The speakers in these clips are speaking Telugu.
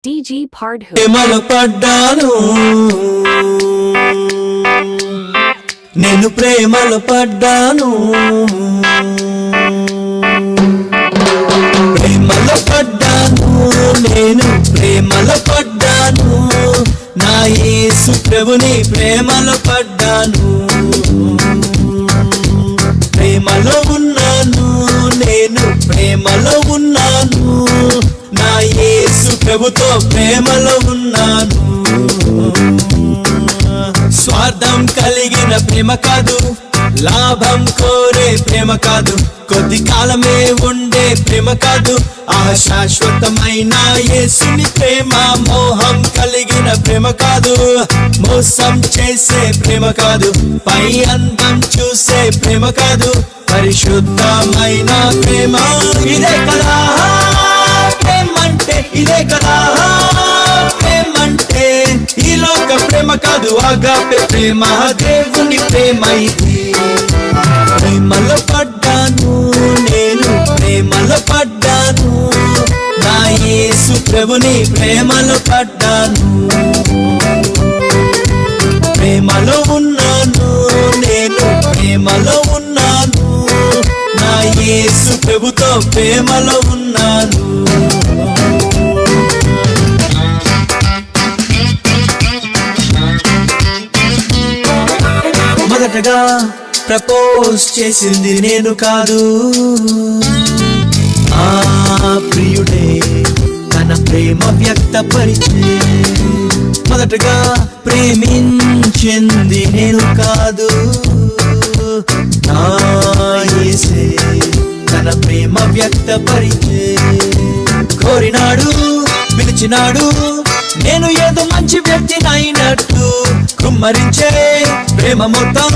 DG Pardhu. ప్రేమలో పడ్డాను నేను ప్రేమలో పడ్డాను ప్రేమలో పడ్డాను నేను ప్రేమలో పడ్డాను నా యేసు ప్రభుని ప్రేమలో పడ్డాను ప్రేమలో ఉన్నాను నేను ప్రేమలో ఉన్నాను నా యేసు ప్రభుతో ప్రేమలో ఉన్నాను స్వార్థం కలిగిన ప్రేమ కాదు లాభం కోరే ప్రేమ కాదు కొద్ది కాలమే ఉండే ప్రేమ కాదు శాశ్వతమైన యేసుని ప్రేమ మోహం కలిగిన ప్రేమ కాదు మోసం చేసే ప్రేమ కాదు పై అందం చూసే ప్రేమ కాదు పరిశుద్ధమైన ప్రేమ ఇదే కదా ప్రేమంటే ఇదే కదా ప్రేమంటే ఈ లోక ప్రేమ కాదు ఆగాపే ప్రేమ దేవుని ప్రేమ ఇది ప్రేమలో పడ్డాను నేను ప్రేమలో పడ్డాను నా యేసు ప్రభుని ప్రేమలో పడ్డాను ప్రేమలో ఉన్నాను నేను ప్రేమలో ఉన్నాను నా యేసు ప్రభుతో ప్రేమలో ఉన్నాను మొదటగా ప్రపోజ్ చేసింది నేను కాదు ఆ ప్రియుడే తన ప్రేమ వ్యక్తపరిచే మొదటగా ప్రేమించింది నేను కాదు నా యేసే తన ప్రేమ వ్యక్తపరిచే కోరినాడు పిలిచినాడు నేను ఏదో మంచి వ్యక్తినైనట్టు కుమ్మరించే ప్రేమ మొత్తం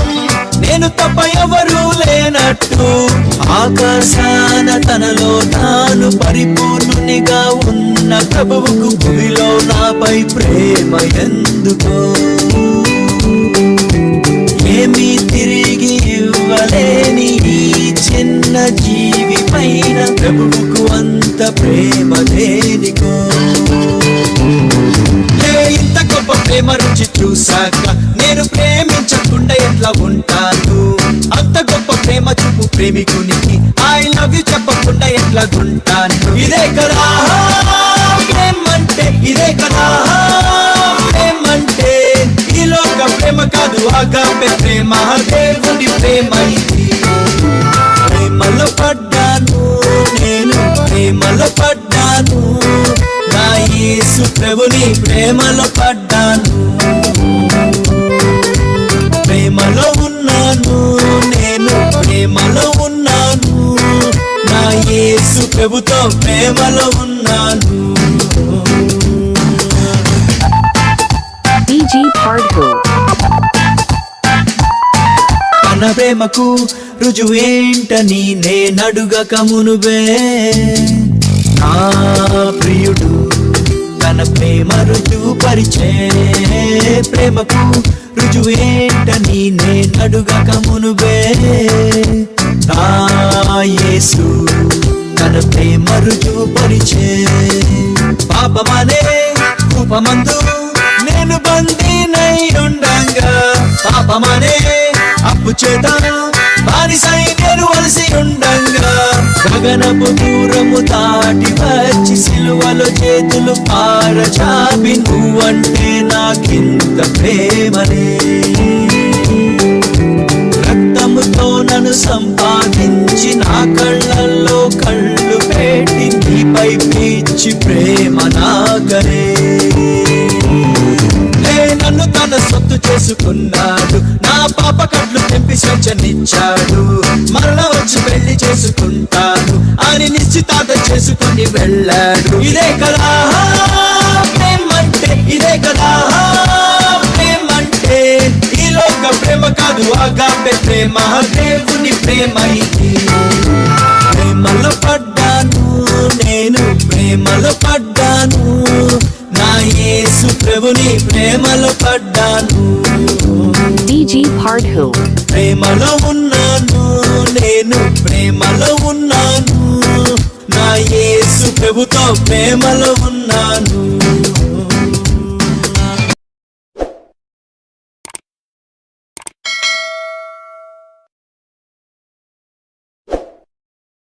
నేను తప్ప ఎవరు లేనట్టు ఆకాశాన తనలో తాను పరిపూర్ణునిగా ఉన్న ప్రభువుకు భూమిలో నాపై ప్రేమ ఎందుకో ఏమీ తిరిగి ఇవ్వలేని ఈ చిన్న జీవి పైన ప్రభువుకు అంత ప్రేమ దేనికో ఇంత గొప్ప ప్రేమ రుచి చూసాక నేను ప్రేమించకుండా ఎట్లా ఉంటాను అంత గొప్ప ప్రేమ చూపు ప్రేమికునికి ఐ లవ్ యు చెప్పకుండా ఎట్లా ఉంటాను ఇదే కదా ప్రేమంటే ఇదే కదా ప్రేమంటే ఈ లోక ప్రేమ కాదు ఆగాపే ప్రేమ దేవుని ప్రేమ ఇది ప్రేమలో పడ్డాను నేను ప్రేమలో పడ్డాను నా యేసు ప్రభుని ప్రేమలో పడ్డాను ప్రేమలో ఉన్నాను నేను ప్రేమలో ఉన్నాను నా యేసు ప్రభుతో ప్రేమలో ఉన్నాను DG Pardhu. తన ప్రేమకు రుజువేంటని నేనడుగక మునుబే నా ప్రియుడు తన ప్రేమ రుజువు పరిచే ప్రేమకు రుజువేంటని నేనడుగక మునుబే నా యేసు తన ప్రేమ రుజువు పరిచే పాపమనే కూపమందు నేను బందీనై ఉండంగా పాపమనే అప్పు చేత బానిసై నేను వలసి ఉండంగా గగనపు దూరము దాటి వచ్చి సిలువలో చేతులు పారచాపి నువ్వంటే నాకింత ప్రేమనే రక్తముతో నన్ను సంపాదించి నా కళ్ళల్లో కళ్ళు పెట్టి నీపై పిచ్చి ప్రేమ నాగనే నన్ను తన సొత్తు చేసుకున్నాడు నా పాప కట్లు తెంపి స్వేచ్ఛనిచ్చాడు మరణ వచ్చి పెళ్లి చేసుకుంటాడు అని నిశ్చితార్థ చేసుకుని వెళ్ళాడు ఇదే కదా ప్రేమంటే ఇదే కదా ప్రేమంటే ఈ లోక ప్రేమ కాదు ఆగాపే ప్రేమ దేవుని ప్రేమ ఇది ప్రేమలో పడ్డాను నేను ప్రేమలో పడ్డాను నా యేసు ప్రభుని ప్రేమలో పడ్డాను DG Pardhu. ప్రేమలో ఉన్నాను నేను ప్రేమలో ఉన్నాను నా యేసు ప్రభుతో ప్రేమలో ఉన్నాను.